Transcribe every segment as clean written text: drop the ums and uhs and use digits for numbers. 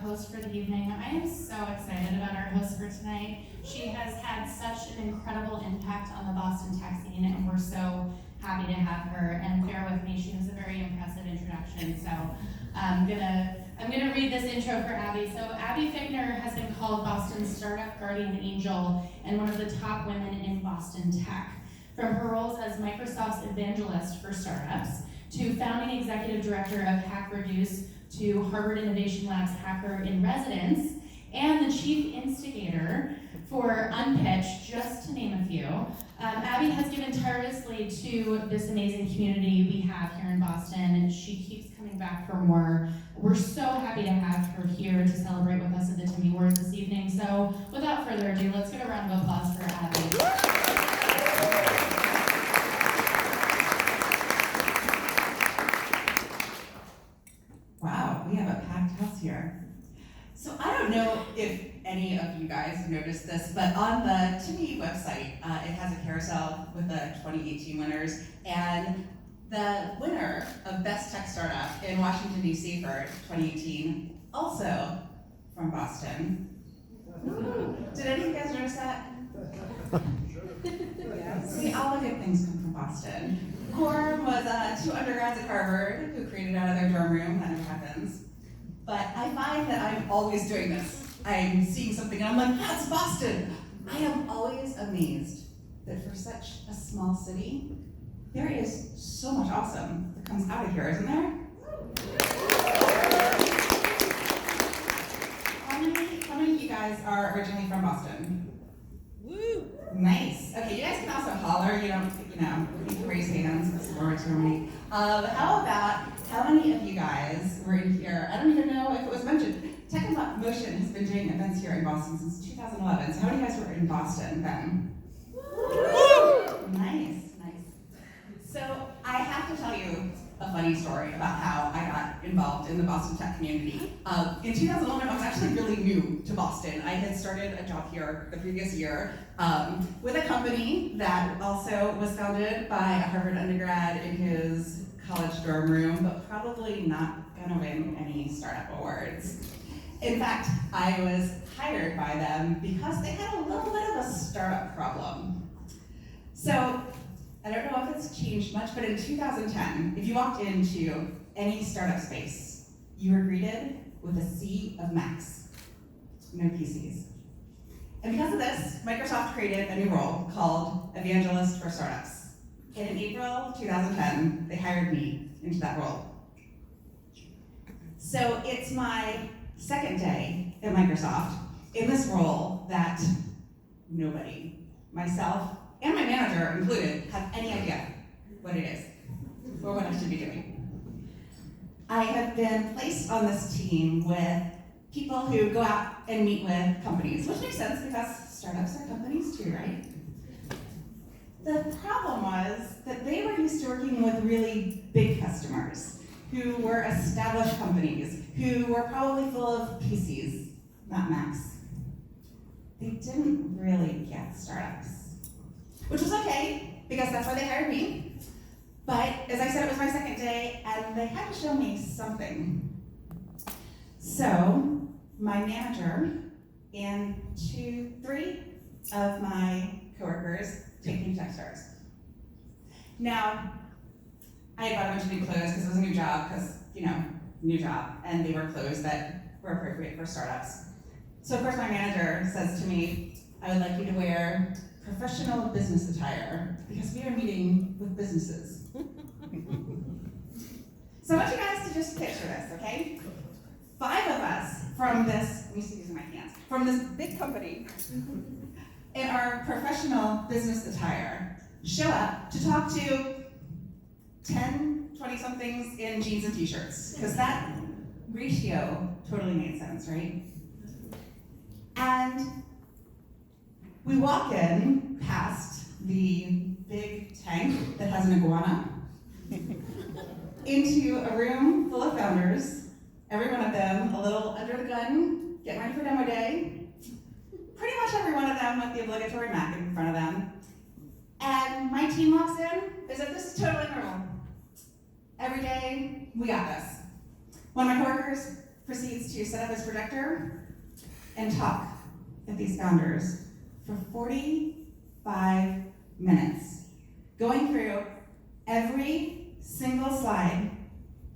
host for the evening. I am so excited about our host for tonight. She has had such an incredible impact on the Boston tech scene, and we're so happy to have her. And bear with me, she has a very impressive introduction. So I'm gonna read this intro for Abby. So Abby Fickner has been called Boston's startup guardian angel and one of the top women in Boston tech. From her roles as Microsoft's evangelist for startups, to founding executive director of HackReduce, to Harvard Innovation Lab's Hacker in Residence, and the chief instigator for Unpitch, just to name a few. Abby has given tirelessly to this amazing community we have here in Boston, and she keeps coming back for more. We're so happy to have her here to celebrate with us at the Timmy Awards this evening. So without further ado, let's give a round of applause for Abby. Wow, we have a packed house here. So I don't know if any of you guys noticed this, but on the Timmy website, it has a carousel with the 2018 winners, and the winner of Best Tech Startup in Washington, D.C. for 2018, also from Boston. Did any of you guys notice that? See, all the good things come from Boston. Coram was two undergrads at Harvard who created out of their dorm room. That never happens. But I find that I'm always doing this. I'm seeing something and I'm like, that's Boston. I am always amazed that for such a small city, there is so much awesome that comes out of here, isn't there? How many of you guys are originally from Boston? Woo! Nice. Okay, you guys can also holler. You can raise hands. That's more ceremony. How about how many of you guys were in here? I don't even know if it was mentioned. Tech and Motion has been doing events here in Boston since 2011. So how many of you guys were in Boston then? Woo! Nice. So I have to tell you a funny story about how I got involved in the Boston tech community. In 2011, I was actually really new to Boston. I had started a job here the previous year with a company that also was founded by a Harvard undergrad in his college dorm room, but probably not gonna win any startup awards. In fact, I was hired by them because they had a little bit of a startup problem. So, I don't know if it's changed much, but in 2010, if you walked into any startup space, you were greeted with a sea of Macs, no PCs. And because of this, Microsoft created a new role called Evangelist for Startups. And in April 2010, they hired me into that role. So it's my second day at Microsoft in this role that nobody, myself, and my manager included, have any idea what it is or what I should be doing. I have been placed on this team with people who go out and meet with companies, which makes sense because startups are companies too, right? The problem was that they were used to working with really big customers who were established companies, who were probably full of PCs, not Macs. They didn't really get startups. Which was okay, because that's why they hired me. But as I said, it was my second day, and they had to show me something. So my manager and three of my coworkers take me to Techstars. Now, I had bought a bunch of new clothes because it was a new job, new job, and they were clothes that were appropriate for startups. So of course my manager says to me, I would like you to wear professional business attire, because we are meeting with businesses. So I want you guys to just picture this, okay? 5 of us from this, let me see using my hands, from this big company in our professional business attire show up to talk to 10, 20-somethings in jeans and t-shirts, because that ratio totally made sense, right? And we walk in past the big tank that has an iguana into a room full of founders, every one of them a little under the gun, getting ready for demo day. Pretty much every one of them with the obligatory Mac in front of them. And my team walks in, as if this is totally normal. Every day, we got this. One of my coworkers proceeds to set up his projector and talk at these founders for 45 minutes, going through every single slide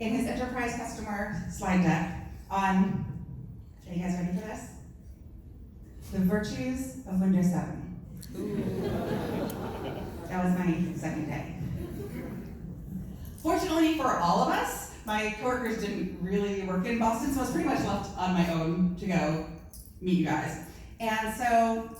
in his enterprise customer slide deck on, are you guys ready for this? The virtues of Windows 7. That was my second day. Fortunately for all of us, my coworkers didn't really work in Boston, so I was pretty much left on my own to go meet you guys. And so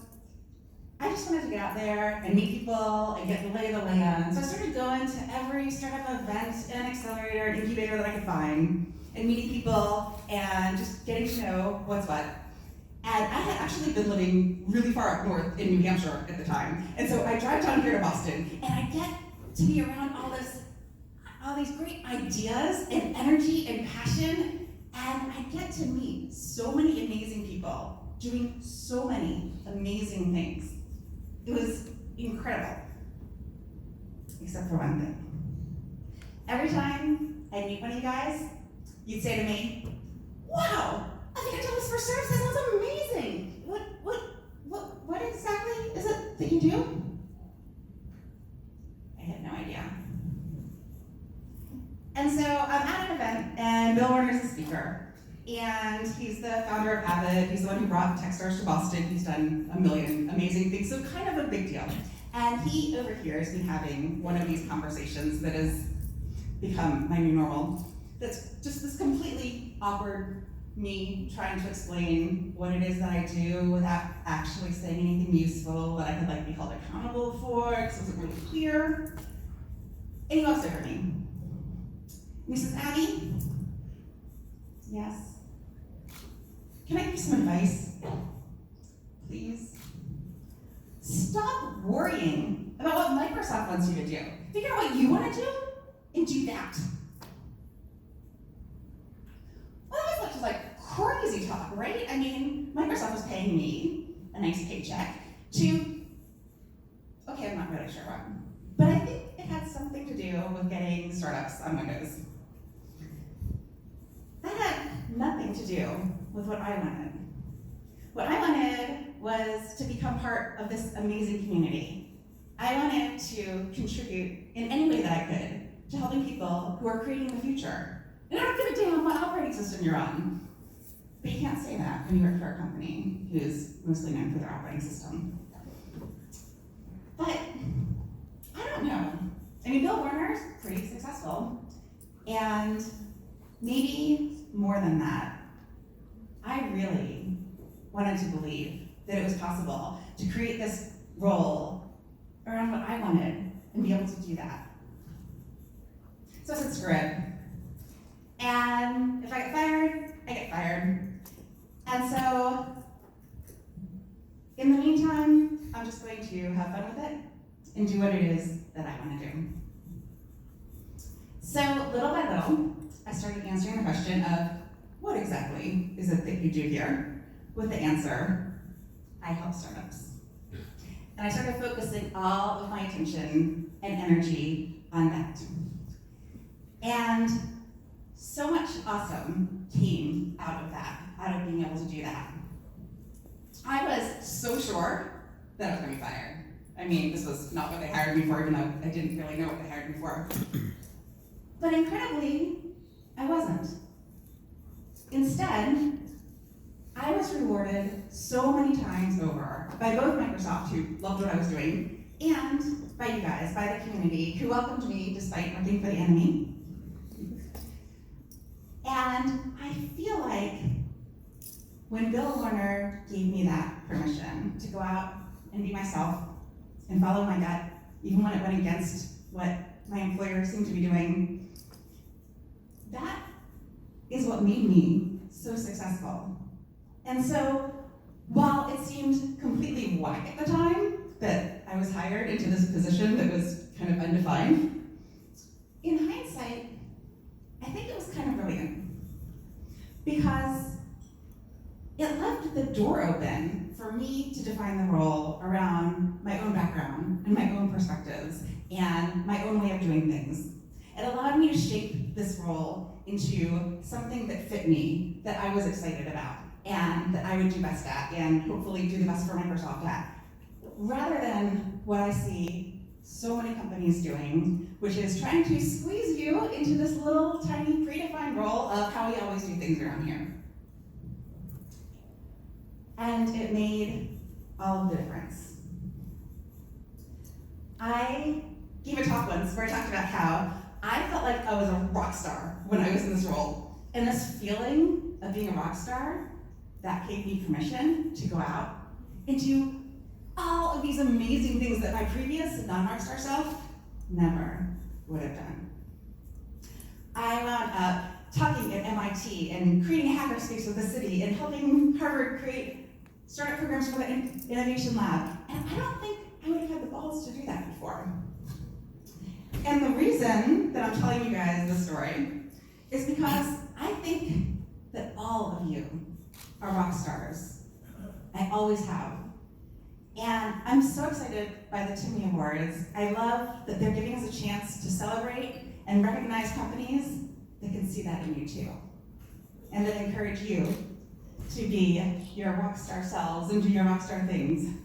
I just wanted to get out there and meet people and get the lay of the land. So I started going to every startup event and accelerator and incubator that I could find and meeting people and just getting to know what's what. And I had actually been living really far up north in New Hampshire at the time. And so I drive down here to Boston and I get to be around all these great ideas and energy and passion. And I get to meet so many amazing people doing so many amazing things. It was incredible, except for one thing. Every time I meet one of you guys, you'd say to me, "Wow, I think I told this for service, that sounds amazing. What exactly is it that you do?" I had no idea. And so I'm at an event, and Bill Warner's the speaker. And he's the founder of Avid. He's the one who brought Techstars to Boston. He's done a million amazing things, so kind of a big deal. And he overhears me having one of these conversations that has become my new normal. That's just this completely awkward me trying to explain what it is that I do without actually saying anything useful that I could be held accountable for, because it wasn't really clear. And he walks over to me. And he says, "Abby, yes. Can I give you some advice? Please. Stop worrying about what Microsoft wants you to do. Figure out what you want to do and do that." Well, that was like crazy talk, right? I mean, Microsoft was paying me a nice paycheck to, okay, I'm not really sure what, but I think it had something to do with getting startups on Windows. That had nothing to do with what I wanted. What I wanted was to become part of this amazing community. I wanted to contribute in any way that I could to helping people who are creating the future. And I don't give a damn what operating system you're on. But you can't say that when you work for a company who's mostly known for their operating system. But I don't know. I mean, Bill Warner's pretty successful. And maybe more than that, I really wanted to believe that it was possible to create this role around what I wanted and be able to do that. So I said, screw it. And if I get fired, I get fired. And so, in the meantime, I'm just going to have fun with it and do what it is that I want to do. So, little by little, I started answering the question of, what exactly is it that you do here? With the answer, I help startups. And I started focusing all of my attention and energy on that. And so much awesome came out of that, out of being able to do that. I was so sure that I was going to be fired. I mean, this was not what they hired me for, even though I didn't really know what they hired me for. But incredibly, I wasn't. Instead, I was rewarded so many times over by both Microsoft, who loved what I was doing, and by you guys, by the community, who welcomed me despite working for the enemy. And I feel like when Bill Warner gave me that permission to go out and be myself and follow my gut, even when it went against what my employer seemed to be doing, that is what made me so successful. And so, while it seemed completely whack at the time that I was hired into this position that was kind of undefined, in hindsight, I think it was kind of brilliant. Because it left the door open for me to define the role around my own background and my own perspectives and my own way of doing things. It allowed me to shape this role into something that fit me, that I was excited about, and that I would do best at, and hopefully do the best for Microsoft at, rather than what I see so many companies doing, which is trying to squeeze you into this little tiny predefined role of how we always do things around here. And it made all of the difference. I gave a talk once where I talked about how I felt like I was a rock star when I was in this role. And this feeling of being a rock star, that gave me permission to go out and do all of these amazing things that my previous non-rock star self never would have done. I wound up talking at MIT and creating a hackerspace with the city and helping Harvard create startup programs for the Innovation Lab. And I don't think I would have had the balls to do that before. And the reason that I'm telling you guys this story is because I think that all of you are rock stars. I always have. And I'm so excited by the Timmy Awards. I love that they're giving us a chance to celebrate and recognize companies that can see that in you too. And that encourage you to be your rock star selves and do your rock star things,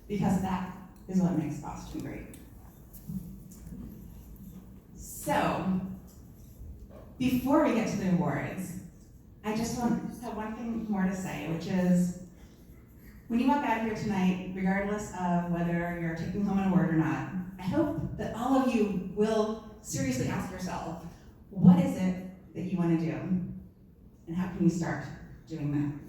because that is what makes Boston great. So, before we get to the awards, I just want to have one thing more to say, which is, when you walk out of here tonight, regardless of whether you're taking home an award or not, I hope that all of you will seriously ask yourself, what is it that you want to do? And how can you start doing that?